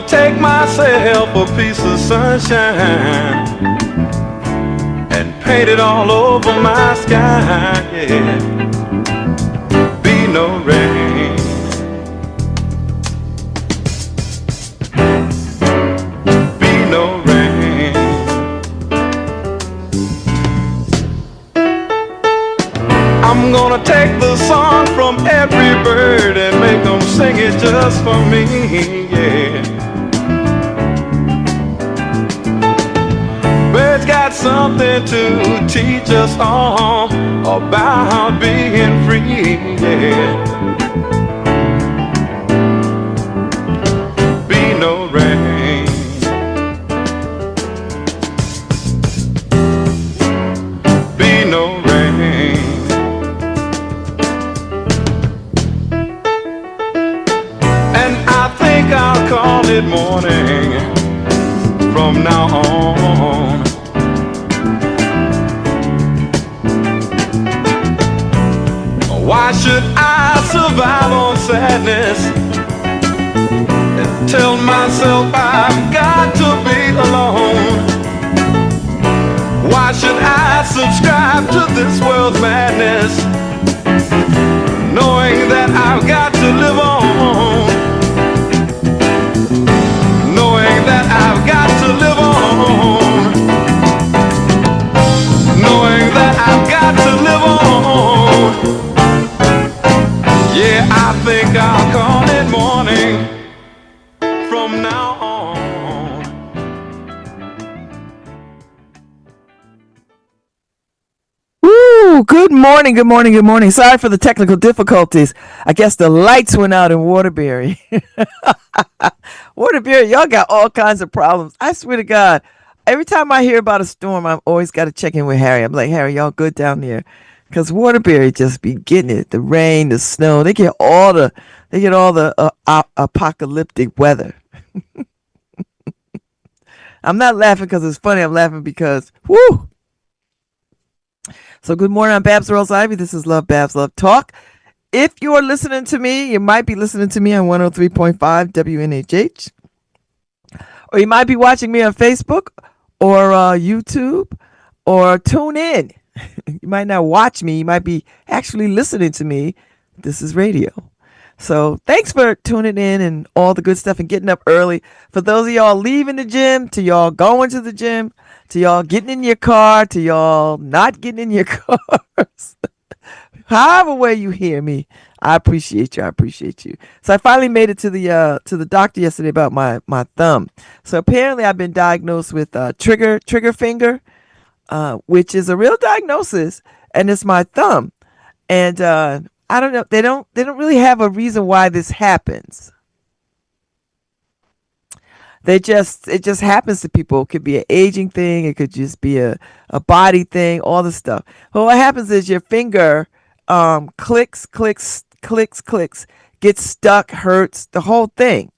take myself a piece of sunshine and paint it all over my sky, yeah. Be no rain. Be no rain. I'm gonna take the song from every bird and make them sing it just for me, yeah. Birds got something to teach us all about being free, yeah. Be no rain. Be no rain. And I think I'll call it morning from now on. Why should I survive on sadness and tell myself I've got to be alone? Why should I subscribe to this world's madness, knowing that I've got to live on? Knowing that I've got to live on. Knowing that I've got to live on. Yeah, I think I'll call it morning from now on. Woo! Good morning, good morning, good morning. Sorry for the technical difficulties. I guess the lights went out in Waterbury. Waterbury, y'all got all kinds of problems. I swear to God, every time I hear about a storm, I've always got to check in with Harry. I'm like, Harry, y'all good down there? Because Waterbury just be getting it. The rain, the snow, they get all the apocalyptic weather. I'm not laughing because it's funny. I'm laughing because, whoo. So good morning. I'm Babz Rawls-Ivy. This is LoveBabz, LoveTalk. If you're listening to me, you might be listening to me on 103.5 WNHH. Or you might be watching me on Facebook or YouTube or tune in. You might not watch me. You might be actually listening to me. This is radio. So thanks for tuning in and all the good stuff and getting up early. For those of y'all leaving the gym, to y'all going to the gym, to y'all getting in your car, to y'all not getting in your cars. However way you hear me, I appreciate you. I appreciate you. So I finally made it to the doctor yesterday about my thumb. So apparently I've been diagnosed with trigger finger, which is a real diagnosis, and it's my thumb. And I don't know. They don't really have a reason why this happens. It just happens to people. It could be an aging thing. It could just be a body thing. All the stuff. But what happens is your finger clicks, gets stuck, hurts, the whole thing.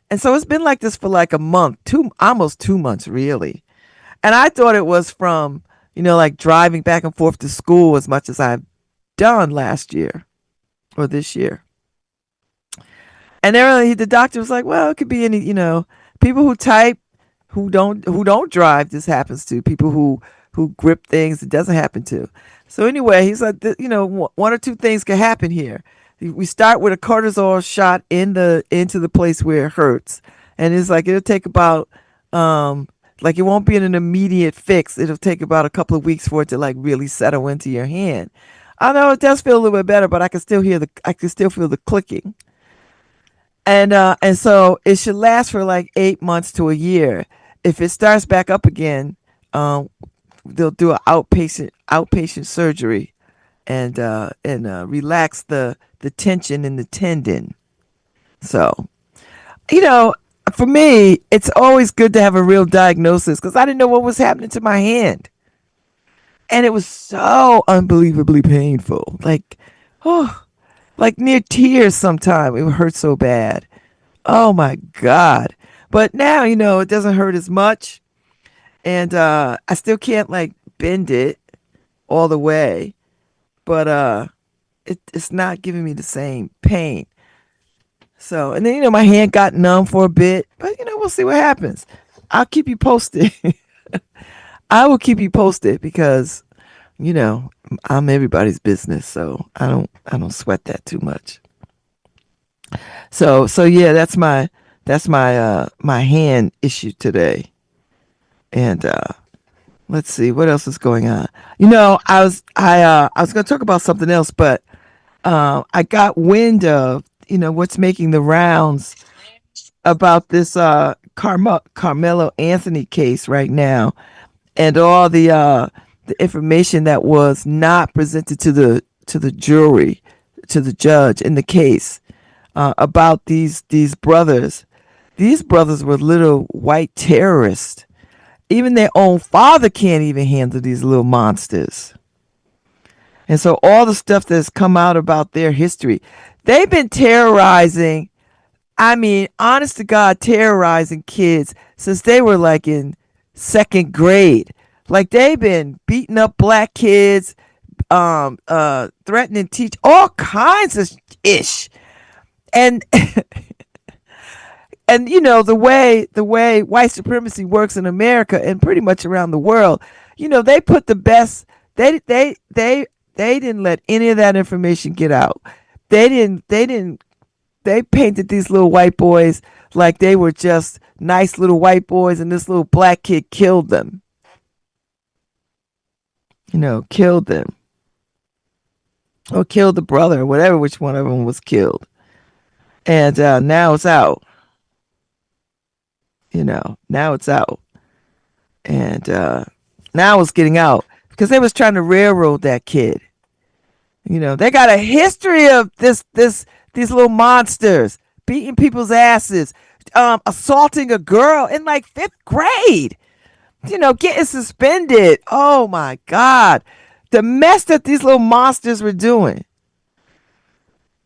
And so it's been like this for like a month, almost 2 months, really. And I thought it was from, like driving back and forth to school as much as I've done last year or this year. And then the doctor was like, well, it could be any, people who type, who don't drive, this happens to. People who grip things, it doesn't happen to. So anyway, he's like, one or two things can happen here. We start with a cortisol shot into the place where it hurts. And it's like, it'll take about, like it won't be an immediate fix. It'll take about a couple of weeks for it to like really settle into your hand. I know it does feel a little bit better, but I can still feel the clicking. And so it should last for like 8 months to a year. If it starts back up again, they'll do an outpatient surgery and relax the tension in the tendon. So, for me, it's always good to have a real diagnosis because I didn't know what was happening to my hand. And it was so unbelievably painful. Like near tears sometimes. It would hurt so bad. Oh my God. But now, it doesn't hurt as much. And I still can't like bend it all the way. But it's not giving me the same pain. So, and then my hand got numb for a bit, but we'll see what happens. I'll keep you posted. I will keep you posted because you know I'm everybody's business, so I don't sweat that too much. So yeah, that's my hand issue today. And let's see what else is going on. I was going to talk about something else, but I got wind of what's making the rounds about this Carmelo Anthony case right now, and all the information that was not presented to the jury, to the judge in the case, about these brothers. These brothers were little white terrorists. Even their own father can't even handle these little monsters. And so all the stuff that's come out about their history, they've been terrorizing, I mean, honest to God, terrorizing kids since they were like in second grade. Like they've been beating up black kids, threatening to teach all kinds of ish. And and the way white supremacy works in America and pretty much around the world, they put the best. They didn't let any of that information get out. They didn't. They painted these little white boys like they were just nice little white boys, and this little black kid killed them. Killed them, or killed the brother, or whatever, which one of them was killed. And now it's out. Now it's out. And now it's getting out because they was trying to railroad that kid. They got a history of these little monsters beating people's asses, assaulting a girl in like fifth grade. Getting suspended. Oh my God, the mess that these little monsters were doing.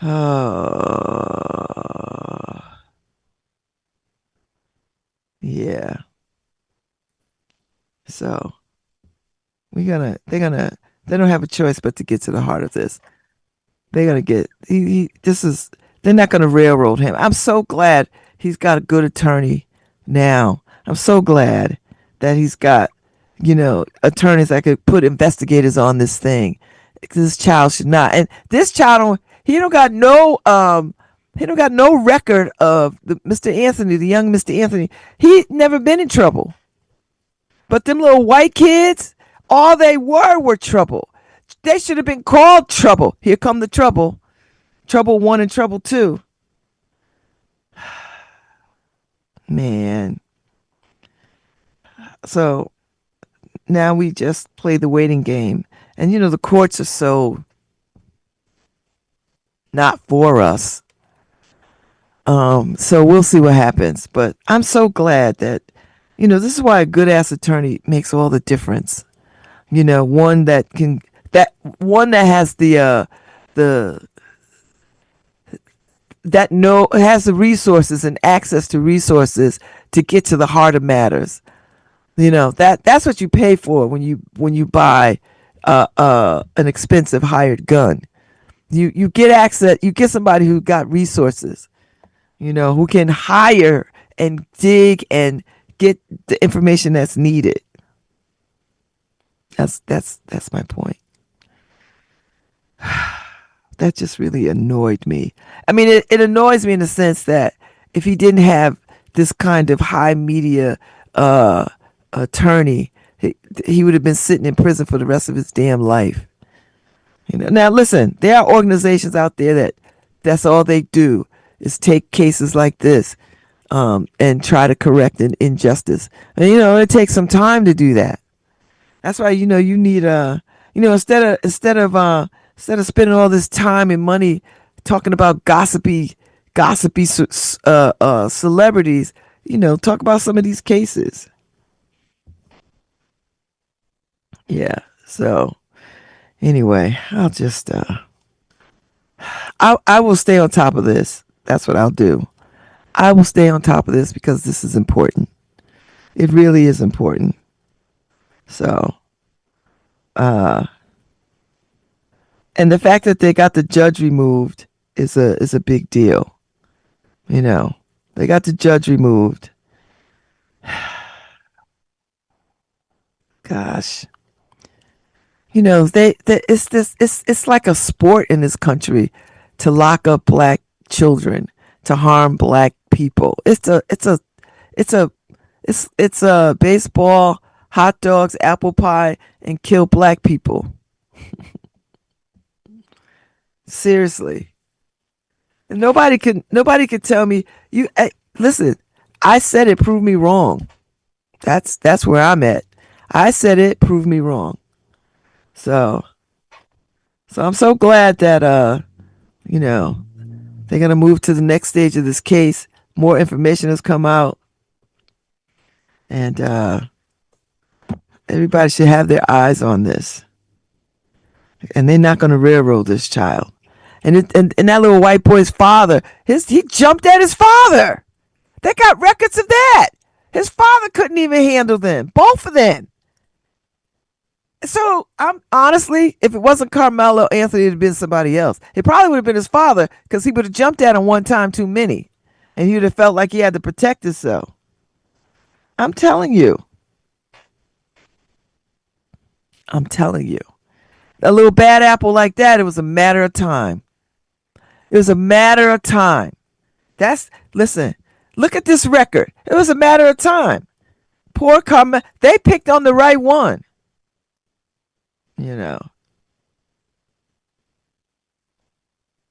Oh yeah. So they don't have a choice but to get to the heart of this. They're gonna get this is they're not gonna railroad him. I'm so glad he's got a good attorney now. I'm so glad that he's got attorneys that could put investigators on this thing. This child should not. And this child he don't got no record of the Mr. Anthony, the young Mr. Anthony. He never been in trouble. But them little white kids, all they were trouble. They should have been called trouble. Here come the trouble. Trouble one and trouble two. Man. So now we just play the waiting game. And the courts are so not for us. So we'll see what happens. But I'm so glad that, this is why a good ass attorney makes all the difference. One that has the has the resources and access to resources to get to the heart of matters. That's what you pay for when you buy an expensive hired gun. You get access. You get somebody who got resources. Who can hire and dig and get the information that's needed. That's my point. That just really annoyed me. I mean, it annoys me in the sense that if he didn't have this kind of high media attorney, he would have been sitting in prison for the rest of his damn life. Now listen, there are organizations out there that's all they do is take cases like this and try to correct an injustice. And it takes some time to do that. That's why you need instead of spending all this time and money talking about gossipy celebrities, talk about some of these cases. Yeah. So anyway, I will stay on top of this. That's what I'll do. I will stay on top of this because this is important. It really is important. So, and the fact that they got the judge removed is a big deal. You know, they got the judge removed. Gosh, it's like a sport in this country to lock up black children, to harm black people. It's a it's a baseball, hot dogs, apple pie, and kill black people. Seriously, and nobody could tell me listen. I said it. Prove me wrong. That's where I'm at. I said it. Prove me wrong. So I'm so glad that you know they're gonna move to the next stage of this case. More information has come out, and everybody should have their eyes on this. And they're not gonna railroad this child. And that little white boy's father, he jumped at his father. They got records of that. His father couldn't even handle them, both of them. So I'm honestly, if it wasn't Carmelo Anthony, it'd have been somebody else. It probably would have been his father because he would have jumped at him one time too many, and he would have felt like he had to protect himself. I'm telling you, I'm telling you, a little bad apple like that, it was a matter of time. It was a matter of time. Listen, look at this record. It was a matter of time. Poor Carmelo, they picked on the right one. You know,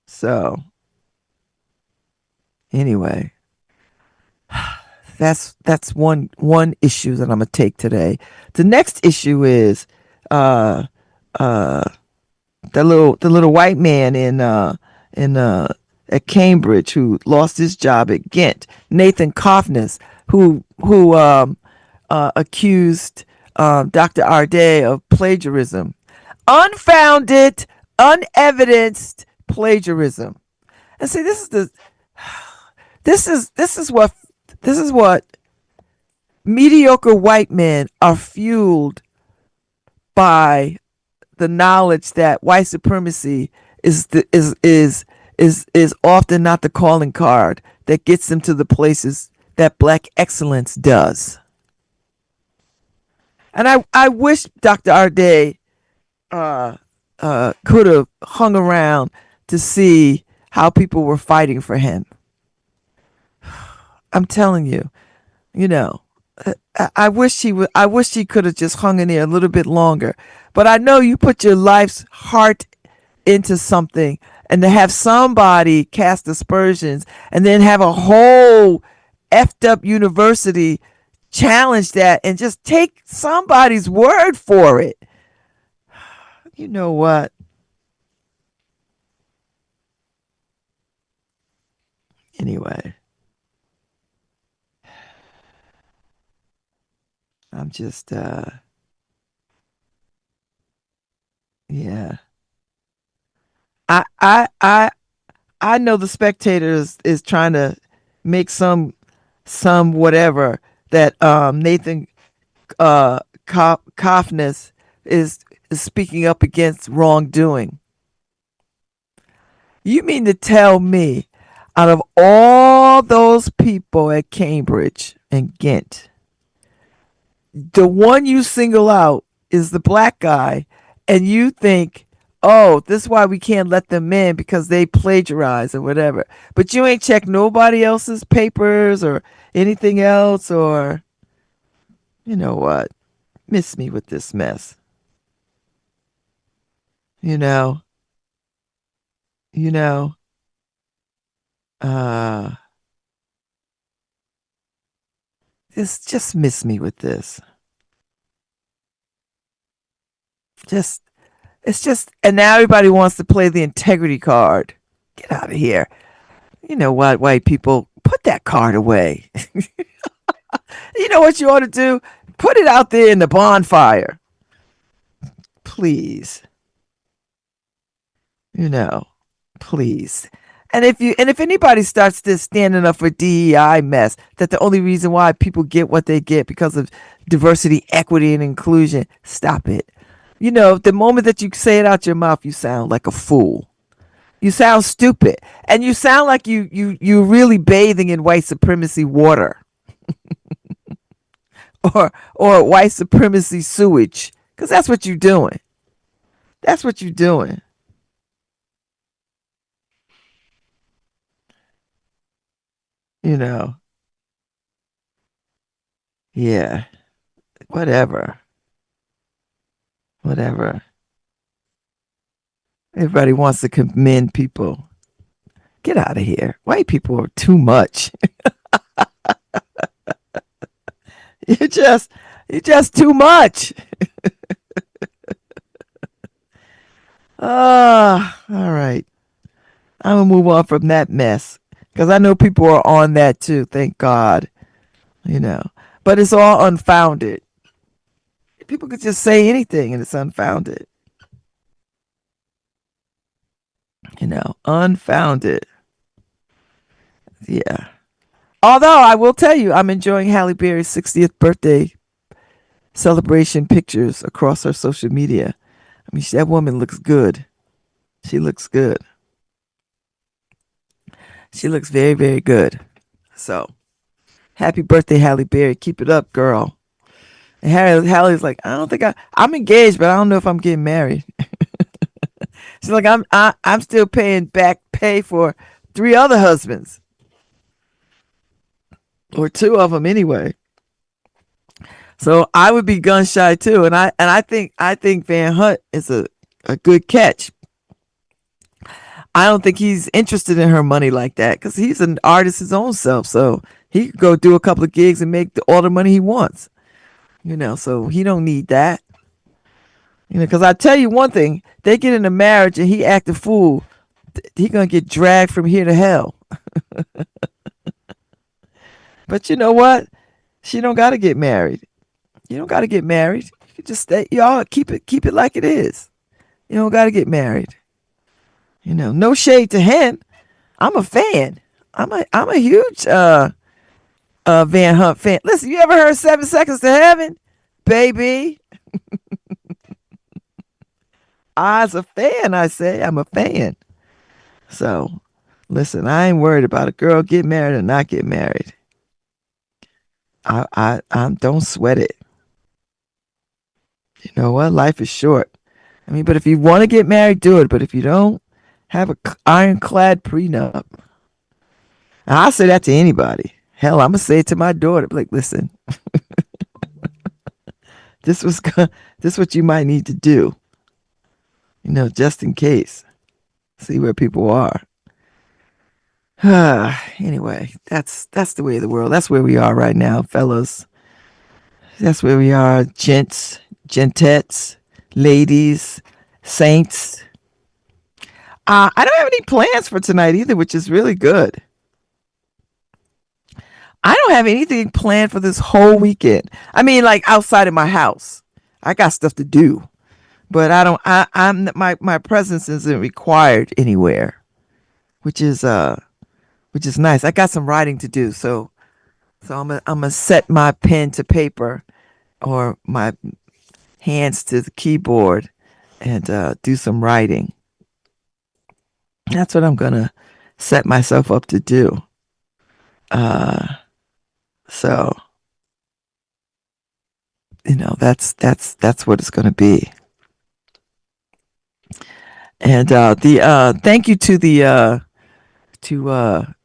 so anyway, that's one issue that I'm gonna take today. The next issue is uh uh the little white man in at Cambridge who lost his job at Ghent, Nathan Coffness, who accused Dr. Arday of plagiarism, unfounded, unevidenced plagiarism. And see, this is what mediocre white men are fueled by the knowledge that white supremacy is often not the calling card that gets them to the places that black excellence does. And I wish Dr. Arday could have hung around to see how people were fighting for him. I'm telling you, you know, I wish he would. I wish he could have just hung in there a little bit longer. But I know you put your life's heart into something, and to have somebody cast aspersions, and then have a whole effed up university challenge that, and just take somebody's word for it. You know what? Anyway, I'm just yeah. I I I I know the spectators is trying to make some whatever that Nathan Coffness is speaking up against wrongdoing. You mean to tell me, out of all those people at Cambridge and Ghent, the one you single out is the black guy, and you think, oh, this is why we can't let them in because they plagiarize or whatever. But you ain't checked nobody else's papers or anything else, or you know what? Miss me with this mess. You know, you know, uh, just miss me with this. Just It's just, and now everybody wants to play the integrity card. Get out of here. You know what, white people, put that card away. You know what you ought to do? Put it out there in the bonfire. Please. You know, please. And if anybody starts this standing up for DEI mess, that the only reason why people get what they get because of diversity, equity, and inclusion, stop it. You know, the moment that you say it out your mouth, you sound like a fool. You sound stupid, and you sound like you really bathing in white supremacy water or white supremacy sewage, because that's what you're doing. That's what you're doing. You know. Yeah. Whatever. Whatever. Everybody wants to commend people. Get out of here. White people are too much. you're just you're just too much. All right. I'm gonna move on from that mess because I know people are on that too. Thank God, you know. But it's all unfounded. People could just say anything and it's unfounded. Unfounded. Yeah. Although I will tell you, I'm enjoying Halle Berry's 60th birthday celebration pictures across her social media. I mean, that woman looks good. She looks good. She looks very, very good. So, happy birthday, Halle Berry. Keep it up, girl. And Halle's like, I don't think I'm engaged, but I don't know if I'm getting married. She's like, I'm still paying back pay for three other husbands, or two of them anyway. So I would be gun shy too, and I think Van Hunt is a good catch. I don't think he's interested in her money like that because he's an artist his own self, so he could go do a couple of gigs and make all the money he wants. So he don't need that. Because I tell you one thing, they get in a marriage and he act a fool, he gonna get dragged from here to hell. But you know what? She don't gotta get married. You don't gotta get married. You can just stay. Y'all keep it like it is. You don't gotta get married. No shade to him. I'm a fan. I'm a huge Van Hunt fan. Listen, you ever heard 7 Seconds to Heaven, baby? I's a fan. I say I'm a fan. So, listen, I ain't worried about a girl get married or not get married. I don't sweat it. You know what? Life is short. I mean, but if you want to get married, do it. But if you don't, have a ironclad prenup. And I'll say that to anybody. Hell, I'm gonna say it to my daughter. Like, listen, this was this what you might need to do. Just in case. See where people are. Anyway, that's the way of the world. That's where we are right now, fellas. That's where we are, gents, gentettes, ladies, saints. I don't have any plans for tonight either, which is really good. I don't have anything planned for this whole weekend. I mean, like outside of my house. I got stuff to do, but I don't. I'm my presence isn't required anywhere, which is nice. I got some writing to do, so I'm gonna set my pen to paper or my hands to the keyboard and do some writing. That's what I'm gonna set myself up to do. Uh, so that's what it's gonna be. And the thank you to the to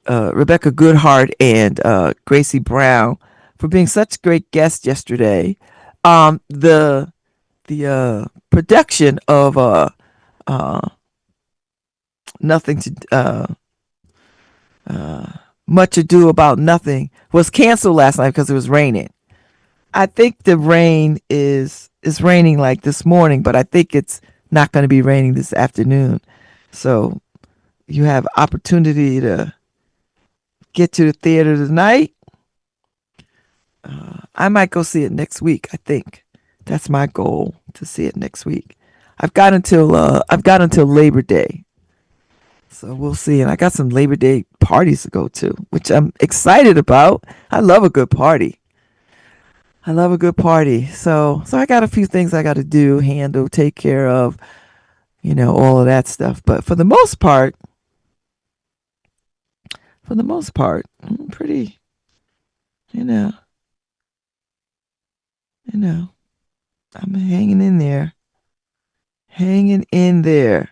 Rebecca Goodhart and Gracie Brown for being such great guests yesterday. The production of uh, nothing to much ado about nothing was canceled last night because it was raining. I think the rain is raining like this morning, but I think it's not going to be raining this afternoon. So you have opportunity to get to the theater tonight. I might go see it next week. I think that's my goal, to see it next week. I've got until Labor Day, so we'll see. And I got some Labor Day parties to go to, which I'm excited about. I love a good party. I love a good party. So I got a few things I got to do, handle, take care of, all of that stuff. But for the most part, for the most part, I'm pretty, you know, you know, I'm hanging in there.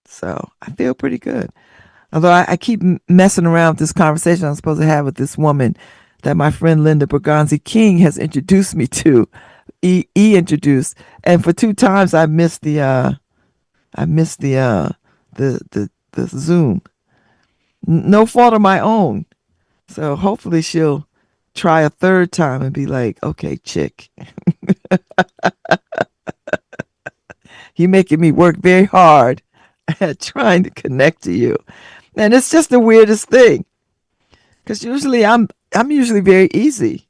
So I feel pretty good. Although I keep messing around with this conversation I'm supposed to have with this woman that my friend Linda Berganzi King has introduced me to. Introduced, and for two times I missed the Zoom. No fault of my own. So hopefully she'll try a third time and be like, "Okay, chick, you making me work very hard at trying to connect to you." And it's just the weirdest thing because usually I'm usually very easy.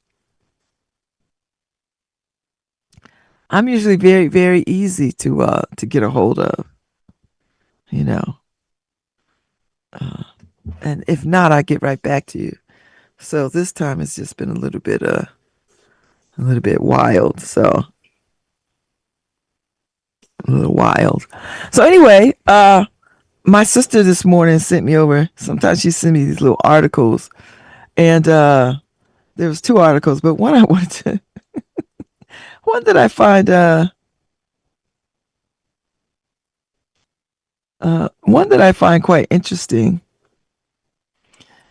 I'm usually very easy to get a hold of, you know. Uh, and if not, I get right back to you. So this time it's just been a little bit wild. So a little wild. So anyway, my sister this morning sent me over. Sometimes she sent me these little articles, and there was two articles, but one I wanted to, one that I find, one that I find quite interesting,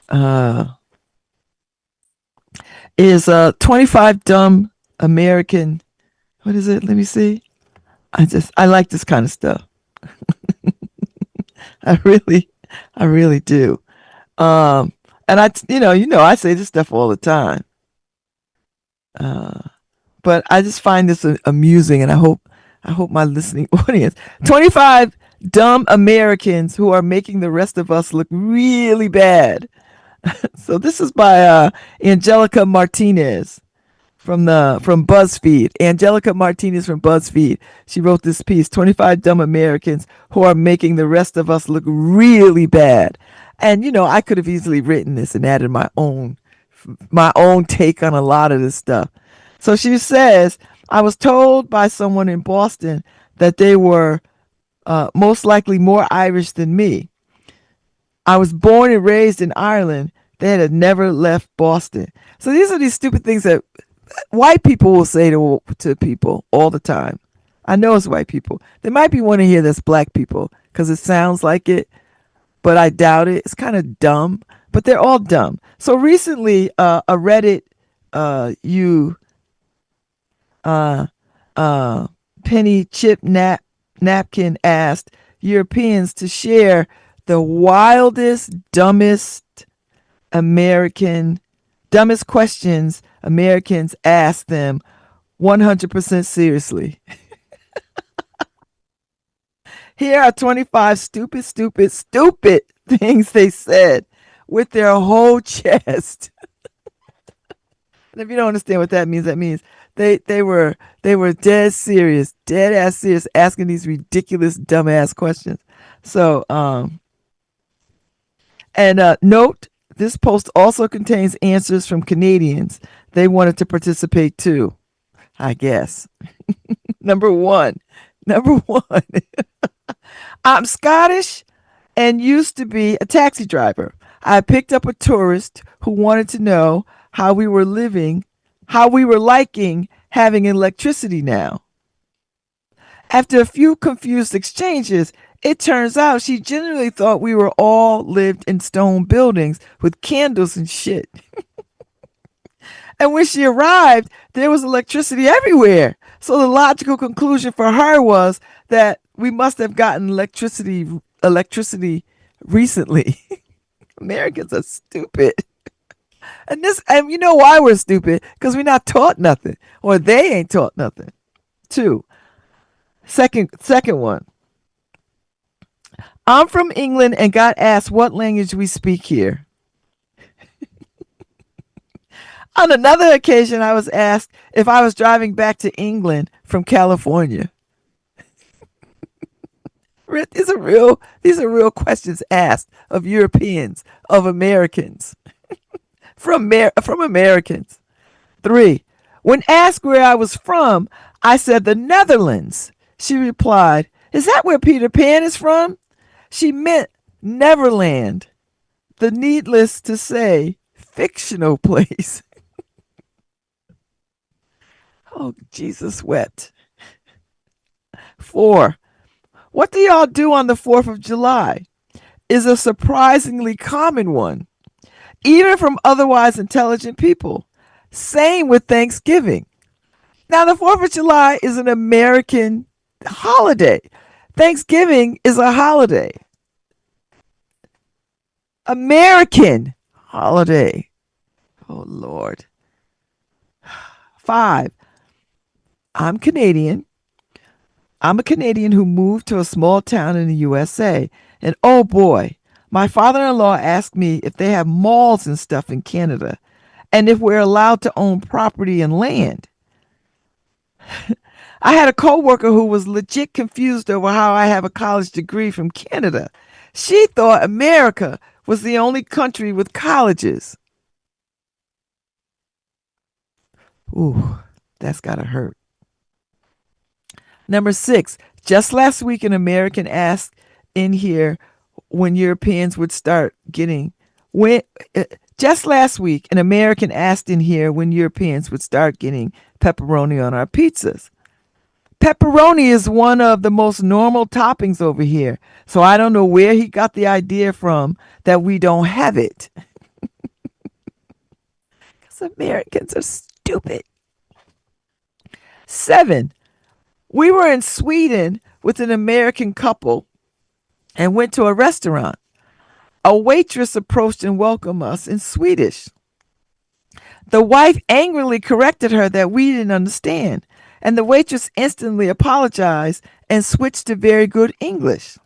uh, is 25 dumb American. What is it? Let me see. I like this kind of stuff. I really, I really do. Um, and I say this stuff all the time. Uh, but I just find this amusing, and I hope my listening audience. 25 dumb Americans who are making the rest of us look really bad. So this is by Angelica Martinez from BuzzFeed. Angelica Martinez from BuzzFeed. She wrote this piece, 25 dumb Americans who are making the rest of us look really bad. And I could have easily written this and added my own take on a lot of this stuff. So she says, I was told by someone in Boston that they were most likely more Irish than me. I was born and raised in Ireland. They had never left Boston. So these are these stupid things that white people will say to people all the time. I know it's white people. There might be one in here that's black people because it sounds like it, but I doubt it. It's kind of dumb, but they're all dumb. So recently, a Reddit you uh, uh, Penny Chip Napkin asked Europeans to share the wildest, dumbest questions Americans ask them 100% seriously. Here are 25 stupid things they said with their whole chest. And if you don't understand what that means they were dead ass serious, asking these ridiculous dumbass questions. So and note, this post also contains answers from Canadians. They wanted to participate too, I guess. Number one. I'm Scottish and used to be a taxi driver. I picked up a tourist who wanted to know how we were liking having electricity now. After a few confused exchanges, it turns out she genuinely thought we were all lived in stone buildings with candles and shit. And when she arrived, there was electricity everywhere. So the logical conclusion for her was that we must have gotten electricity recently. Americans are stupid. And you know why we're stupid? Because we're not taught nothing, or they ain't taught nothing. Two. Second one. I'm from England and got asked what language we speak here. On another occasion, I was asked if I was driving back to England from California. These are real questions asked of Europeans, of Americans, from Americans. 3. When asked where I was from, I said the Netherlands. She replied, "Is that where Peter Pan is from?" She meant Neverland. the needless to say fictional place. Oh, Jesus wept. 4. What do y'all do on the 4th of July? Is a surprisingly common one, even from otherwise intelligent people. Same with Thanksgiving. Now, the 4th of July is an American holiday. Thanksgiving is a holiday. American holiday. Oh, Lord. 5. I'm Canadian. I'm a Canadian who moved to a small town in the USA. And oh boy, my father in law asked me if they have malls and stuff in Canada and if we're allowed to own property and land. I had a coworker who was legit confused over how I have a college degree from Canada. She thought America was the only country with colleges. Ooh, that's gotta hurt. Number 6, just last week an American asked in here when Europeans would start getting when just last week an American asked in here when Europeans would start getting pepperoni on our pizzas. Pepperoni is one of the most normal toppings over here, so I don't know where he got the idea from that we don't have it. Because Americans are stupid. 7. We were in Sweden with an American couple and went to a restaurant. A waitress approached and welcomed us in Swedish. The wife angrily corrected her that we didn't understand, and the waitress instantly apologized and switched to very good English.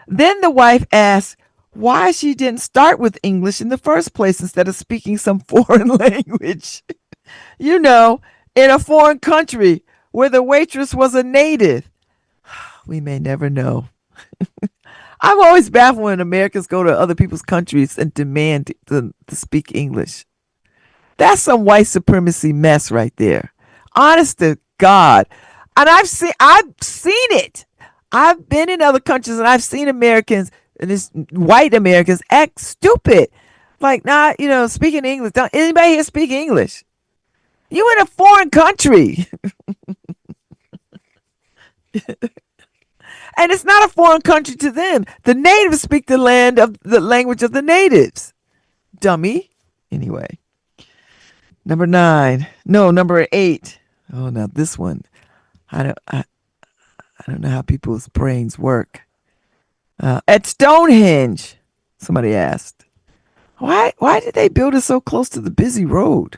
Then the wife asked why she didn't start with English in the first place instead of speaking some foreign language. You know, in a foreign country where the waitress was a native. We may never know. I'm always baffled when Americans go to other people's countries and demand to speak English. That's some white supremacy mess right there. Honest to God. And I've seen it. I've been in other countries and I've seen Americans and this white Americans act stupid. Like not, speaking English. Don't anybody here speak English? You in a foreign country. And it's not a foreign country to them. The natives speak the language of the natives. Dummy. Anyway. Number 8. Oh, now this one. I don't know how people's brains work. At Stonehenge, somebody asked, why did they build it so close to the busy road?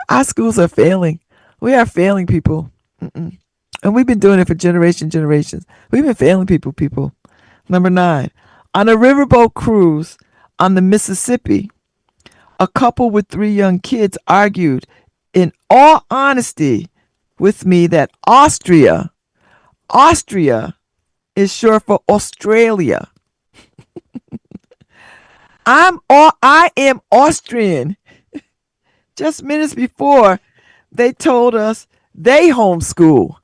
Our schools are failing. We are failing people. Mm-mm. And we've been doing it for generations. We've been failing people. Number 9. On a riverboat cruise on the Mississippi, a couple with 3 young kids argued in all honesty with me that Austria is short for Australia. I am Austrian. Just minutes before, they told us they homeschool.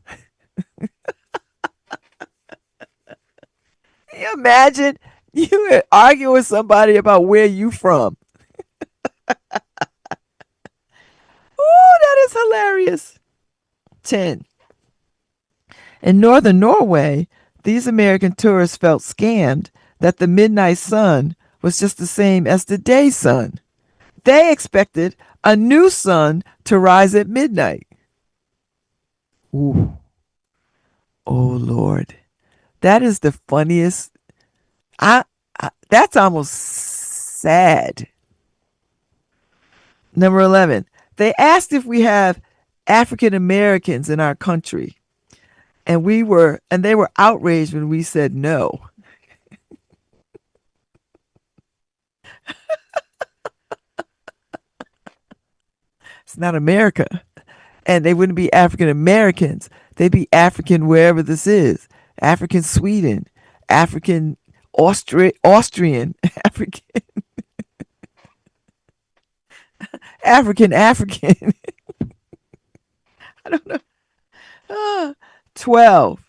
Can you imagine you arguing with somebody about where you from? Oh, that is hilarious. 10. In northern Norway, these American tourists felt scammed that the midnight sun was just the same as the day sun. They expected a new sun to rise at midnight. Ooh. Oh, Lord. That is the funniest. That's almost sad. Number 11. They asked if we have African Americans in our country. And they were outraged when we said no. It's not America. And they wouldn't be African Americans. They'd be African wherever this is. African Sweden. African Austrian. African. I don't know. 12.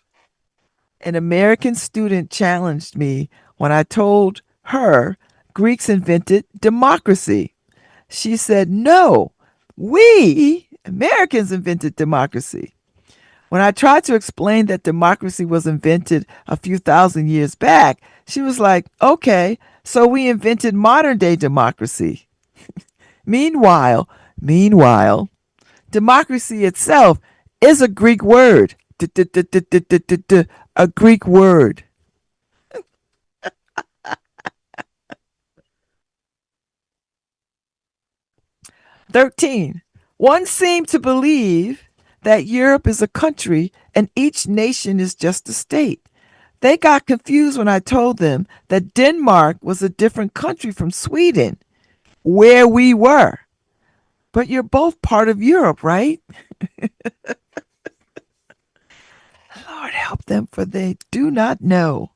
An American student challenged me when I told her Greeks invented democracy. She said, no, we Americans invented democracy. When I tried to explain that democracy was invented a few thousand years back, she was like, okay, so we invented modern day democracy. Meanwhile, democracy itself is a Greek word. A Greek word. 13. One seemed to believe that Europe is a country and each nation is just a state. They got confused when I told them that Denmark was a different country from Sweden, where we were. But you're both part of Europe, right? Lord help them, for they do not know.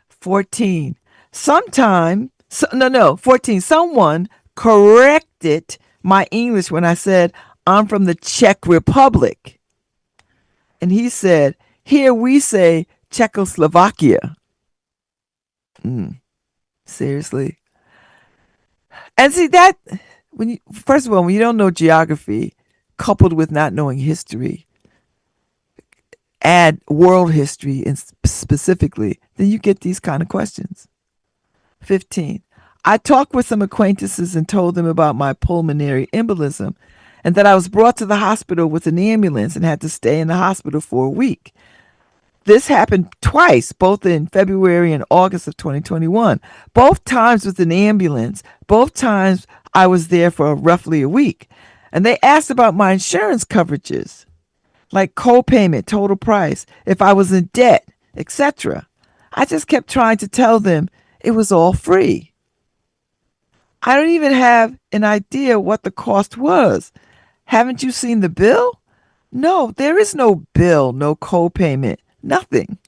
14. 14. Someone corrected my English when I said, I'm from the Czech Republic. And he said, here we say Czechoslovakia. Seriously. And see that, first of all, when you don't know geography, coupled with not knowing history, add world history and specifically, then you get these kind of questions. 15. I talked with some acquaintances and told them about my pulmonary embolism and that I was brought to the hospital with an ambulance and had to stay in the hospital for a week. This happened twice, both in February and August of 2021. Both times with an ambulance. Both times I was there for roughly a week. And they asked about my insurance coverages, like co-payment, total price, if I was in debt, etc. I just kept trying to tell them it was all free. I don't even have an idea what the cost was. Haven't you seen the bill? No, there is no bill, no co-payment, nothing.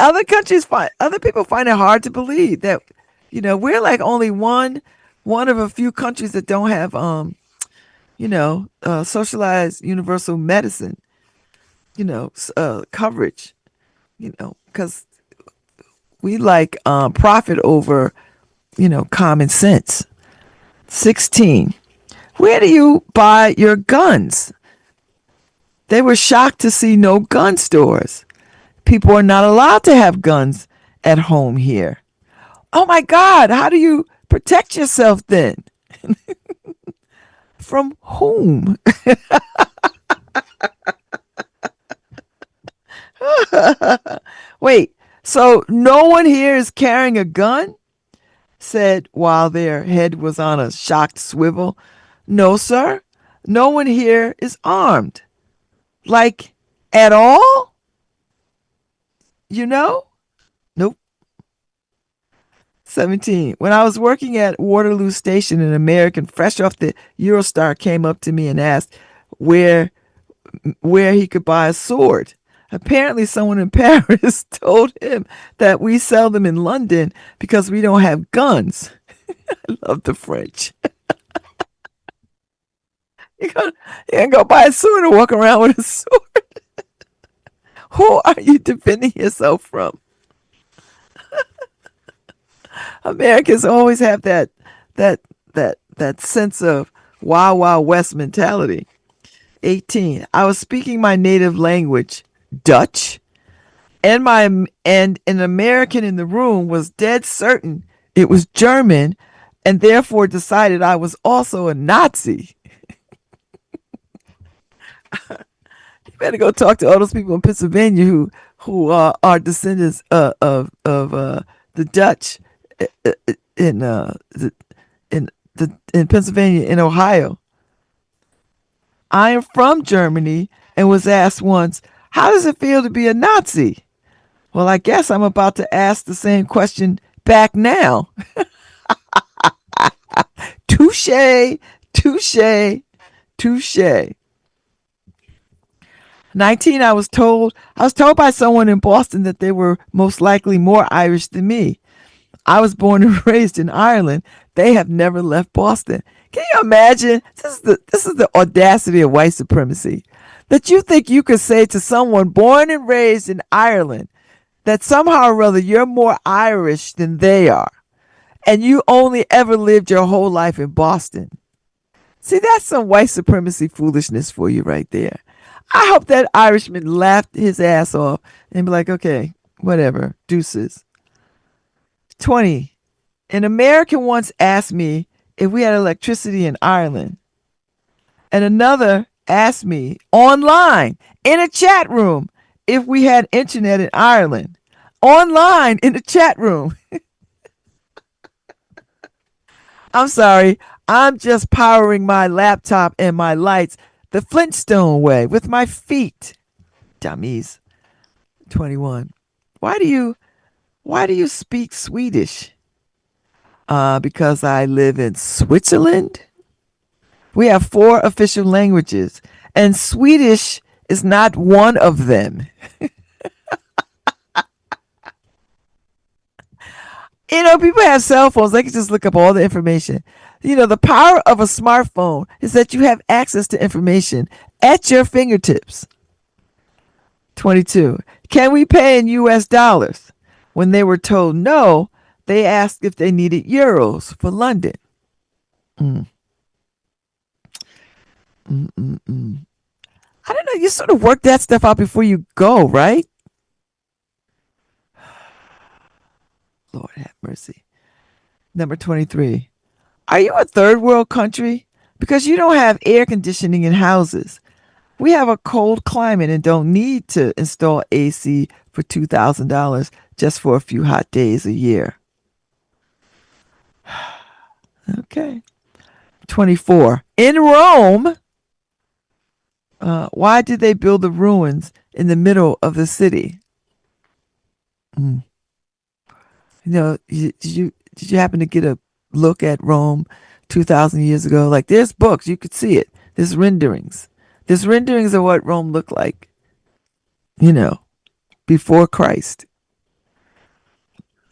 Other people find it hard to believe that, we're like only one of a few countries that don't have, socialized universal medicine, coverage, because we like profit over, common sense. 16. Where do you buy your guns? They were shocked to see no gun stores. People are not allowed to have guns at home here. Oh my God, how do you protect yourself then? From whom? Wait, so no one here is carrying a gun? Said while their head was on a shocked swivel. No, sir. No one here is armed. Like, at all? Nope. 17. When I was working at Waterloo Station, an American fresh off the Eurostar came up to me and asked where he could buy a sword. Apparently someone in Paris told him that we sell them in London because we don't have guns. I love the French. You're gonna go buy a sword and walk around with a sword. Who are you defending yourself from? Americans always have that sense of Wild Wild West mentality. 18. I was speaking my native language, Dutch, and an American in the room was dead certain it was German, and therefore decided I was also a Nazi. You better go talk to all those people in Pennsylvania who are descendants of the Dutch in Pennsylvania and Ohio. I am from Germany and was asked once, how does it feel to be a Nazi? Well, I guess I'm about to ask the same question back now. Touche, touche, touche. 19, I was told by someone in Boston that they were most likely more Irish than me. I was born and raised in Ireland. They have never left Boston. Can you imagine? This is the audacity of white supremacy. that you think you could say to someone born and raised in Ireland that somehow or other you're more Irish than they are, and you only ever lived your whole life in Boston. See, that's some white supremacy foolishness for you right there. I hope that Irishman laughed his ass off and be like, okay, whatever, deuces. 20. An American once asked me if we had electricity in Ireland, and another asked me online in a chat room if we had internet in Ireland. Online in the chat room. I'm sorry. I'm just powering my laptop and my lights the Flintstone way with my feet. Dummies. 21. Why do you speak Swedish? Because I live in Switzerland. We have 4 official languages, and Swedish is not one of them. People have cell phones. They can just look up all the information. The power of a smartphone is that you have access to information at your fingertips. 22. Can we pay in US dollars? When they were told no, they asked if they needed euros for London. Mm. Mm-mm-mm. I don't know. You sort of work that stuff out before you go, right? Lord have mercy. Number 23. Are you a third world country? Because you don't have air conditioning in houses. We have a cold climate and don't need to install AC for $2,000 just for a few hot days a year. Okay. 24. In Rome, why did they build the ruins in the middle of the city? Did you happen to get a look at Rome 2,000 years ago? Like, there's books, you could see it. There's renderings. There's renderings of what Rome looked like, before Christ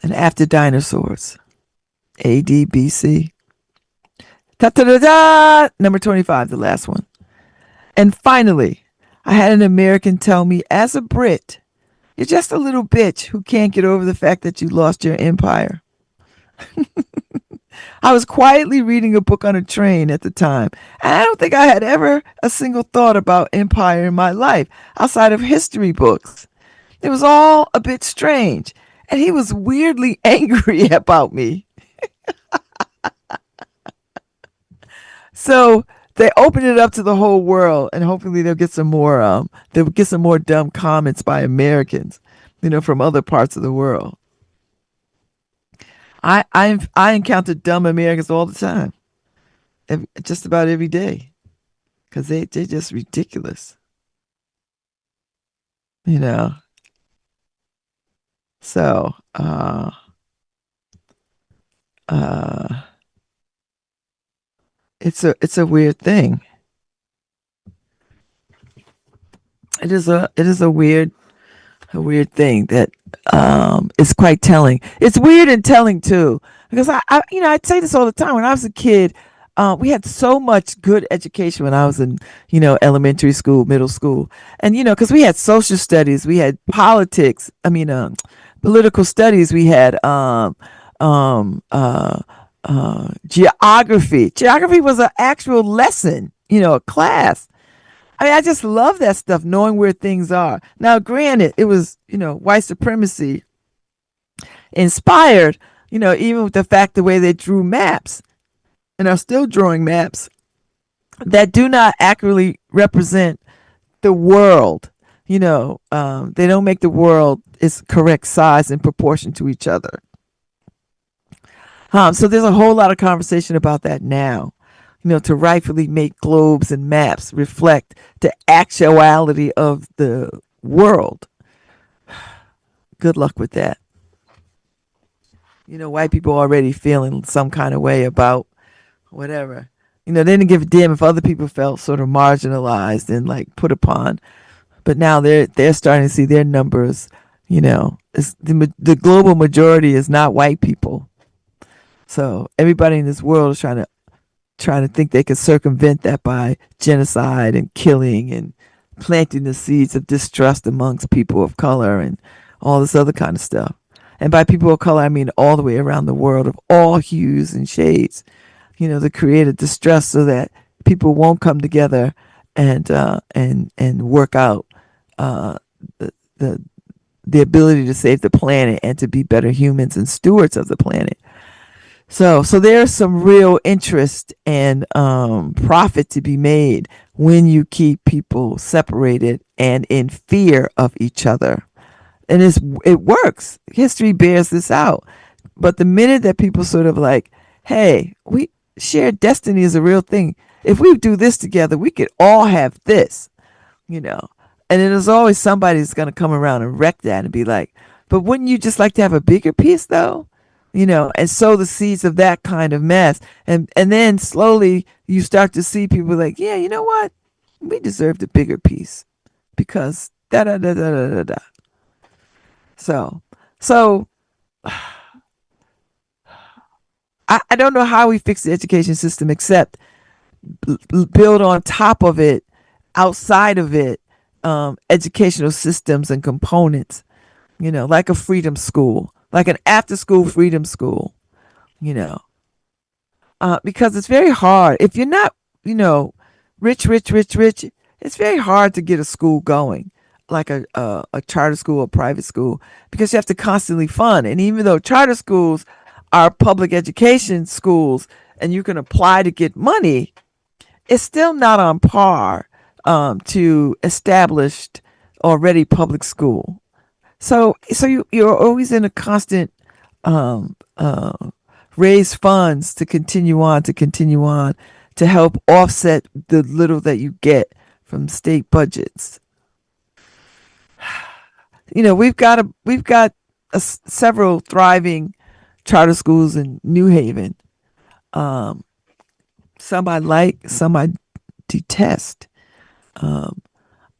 and after dinosaurs. A.D. B.C. Ta-ta-da-da! Number 25, the last one. And finally, I had an American tell me, as a Brit, you're just a little bitch who can't get over the fact that you lost your empire. I was quietly reading a book on a train at the time, and I don't think I had ever a single thought about empire in my life outside of history books. It was all a bit strange, and he was weirdly angry about me. So they opened it up to the whole world, and hopefully they'll get some more dumb comments by Americans, from other parts of the world. I encounter dumb Americans all the time, just about every day, because they're just ridiculous, So it's a weird thing. It is a weird thing that is quite telling. It's weird and telling too, because I'd say this all the time. When I was a kid, we had so much good education when I was in elementary school, middle school, and because we had social studies, we had politics. Political studies. We had geography. Geography was an actual lesson, a class. I just love that stuff, knowing where things are. Now, granted, it was, white supremacy inspired, even with the fact the way they drew maps and are still drawing maps that do not accurately represent the world. They don't make the world its correct size in proportion to each other. So there's a whole lot of conversation about that now. To rightfully make globes and maps reflect the actuality of the world. Good luck with that. White people already feeling some kind of way about whatever. They didn't give a damn if other people felt sort of marginalized and like put upon. But now they're starting to see their numbers. The global majority is not white people. So everybody in this world is trying to think they can circumvent that by genocide and killing and planting the seeds of distrust amongst people of color and all this other kind of stuff. And by people of color, I mean all the way around the world of all hues and shades, to create a distrust so that people won't come together and work out uh, the, the the ability to save the planet and to be better humans and stewards of the planet. So there's some real interest and profit to be made when you keep people separated and in fear of each other. And it works. History bears this out. But the minute that people sort of like, hey, we shared destiny is a real thing. If we do this together, we could all have this, you know. And then there's always somebody that's going to come around and wreck that and be like, but wouldn't you just like to have a bigger piece though? And sow the seeds of that kind of mess. And then slowly you start to see people like, yeah, you know what? We deserved a bigger piece because da da da da da da da. So I don't know how we fix the education system except build on top of it, outside of it, educational systems and components, like a freedom school, like an after school freedom school, you know, because it's very hard. If you're not, rich, it's very hard to get a school going, like a charter school or private school, because you have to constantly fund. And even though charter schools are public education schools and you can apply to get money, it's still not on par to established already public school. So you're always in a constant raise funds to continue on to help offset the little that you get from state budgets. We've got several thriving charter schools in New Haven. Some I like, some I detest.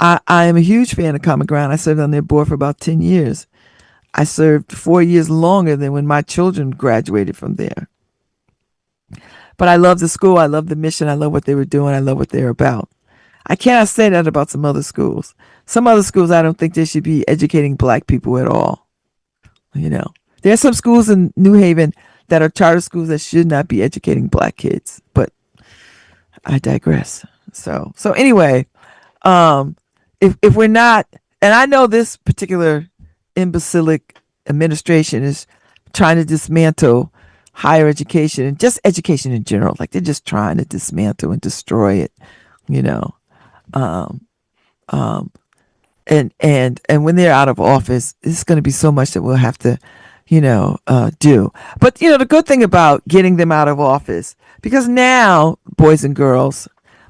I am a huge fan of Common Ground. I served on their board for about 10 years. I served 4 years longer than when my children graduated from there. But I love the school. I love the mission. I love what they were doing. I love what they're about. I cannot say that about some other schools. Some other schools, I don't think they should be educating black people at all. There are some schools in New Haven that are charter schools that should not be educating black kids. But I digress. So anyway, if we're not, and I know this particular imbecilic administration is trying to dismantle higher education and just education in general. Like they're just trying to dismantle and destroy it, you know. Um, um, and when they're out of office, it's going to be so much that we'll have to, do. But the good thing about getting them out of office, because now, boys and girls,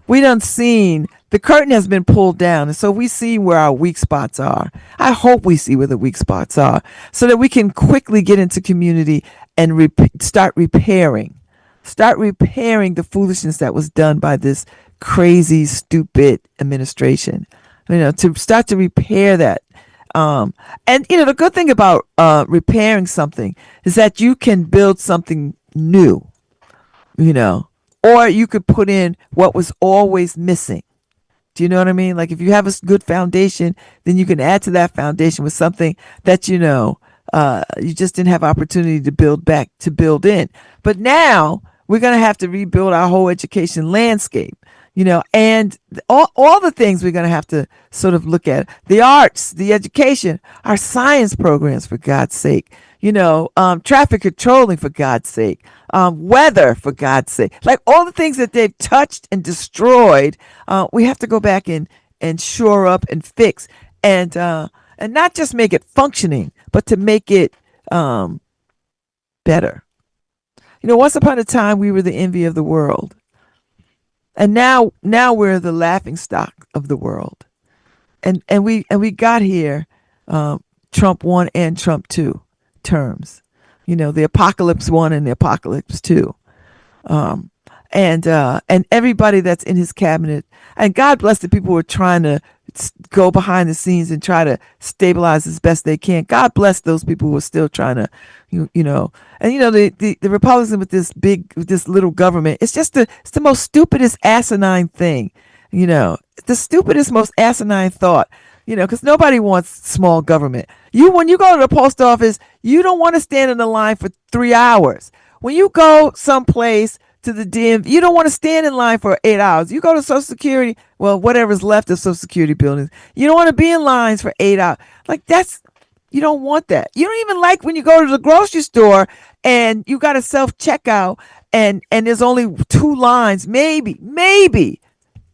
we done seen the curtain has been pulled down, and so we see where our weak spots are. I hope we see where the weak spots are, so that we can quickly get into community and start repairing the foolishness that was done by this crazy, stupid administration. To start to repair that. And the good thing about repairing something is that you can build something new, or you could put in what was always missing. Do you know what I mean? Like if you have a good foundation, then you can add to that foundation with something that you just didn't have opportunity to build in. But now we're going to have to rebuild our whole education landscape. And all the things we're going to have to sort of look at: the arts, the education, our science programs, for God's sake, traffic controlling, for God's sake, weather, for God's sake, like all the things that they've touched and destroyed. We have to go back and shore up and fix and not just make it functioning, but to make it better. Once upon a time, we were the envy of the world. And now we're the laughing stock of the world. And we got here, Trump 1 and Trump 2 terms. The apocalypse 1 and the apocalypse 2. And everybody that's in his cabinet, and God bless the people who are trying to go behind the scenes and try to stabilize as best they can. God bless those people who are still trying to, the Republicans with this little government. It's the most stupidest asinine thing. You know, the stupidest, most asinine thought. You know, because nobody wants small government. When you go to the post office, you don't want to stand in the line for 3 hours. When you go someplace to the DMV, you don't want to stand in line for 8 hours. You go to Social Security, well, whatever's left of Social Security buildings, you don't want to be in lines for 8 hours. Like you don't want that. You don't even like when you go to the grocery store and you got a self checkout and there's only two lines, maybe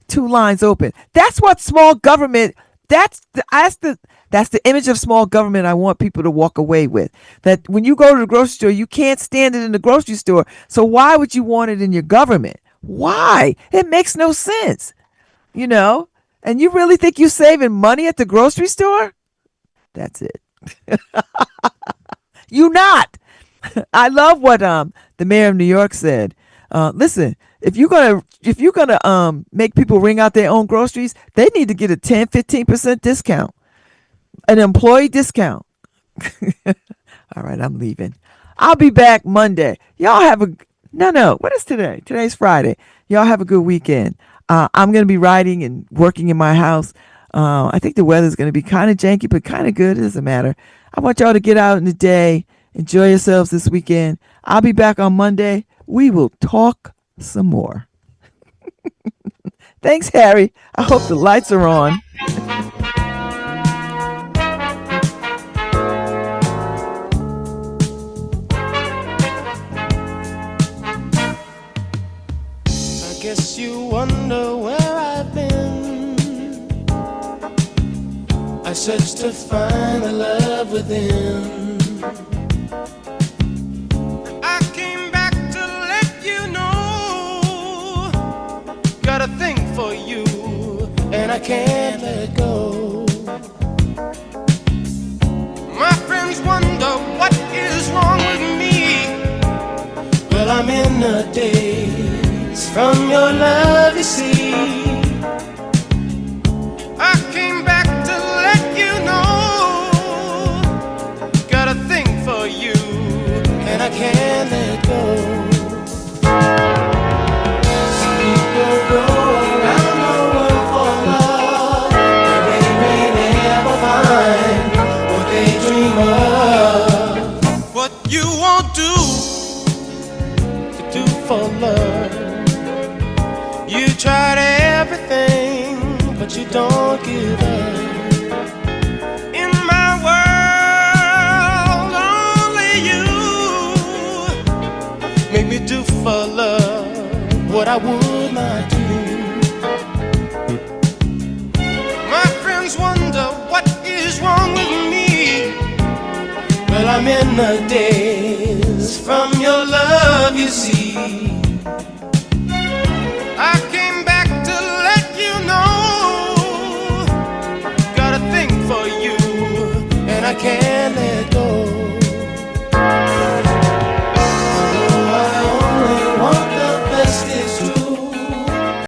two lines open. That's what small government. That's the image of small government I want people to walk away with. That when you go to the grocery store, you can't stand it in the grocery store. So why would you want it in your government? Why? It makes no sense. You know? And you really think you're saving money at the grocery store? That's it. You not. I love what the mayor of New York said. Listen, if you're gonna make people ring out their own groceries, they need to get a 10-15% discount, an employee discount. All right, I'm leaving. I'll be back Monday. Y'all have a no. What is today? Today's Friday. Y'all have a good weekend. I'm gonna be riding and working in my house. I think the weather's gonna be kind of janky, but kind of good. It doesn't matter. I want y'all to get out in the day, enjoy yourselves this weekend. I'll be back on Monday. We will talk some more. Thanks, Harry. I hope the lights are on. I guess you wonder where I've been. I searched to find the love within. Got a thing for you, and I can't let go. My friends wonder what is wrong with me. Well, I'm in a daze from your love, you see. I came back to let you know. Got a thing for you, and I can't let go. Go around the world for love, but they may never find what they dream of. What you won't do to do for love. You tried everything, but you don't give up. In my world, only you make me do for love what I would not do. My friends wonder what is wrong with me. Well, I'm in a daze from your love, you see. I came back to let you know. Got a thing for you, and I can't let go.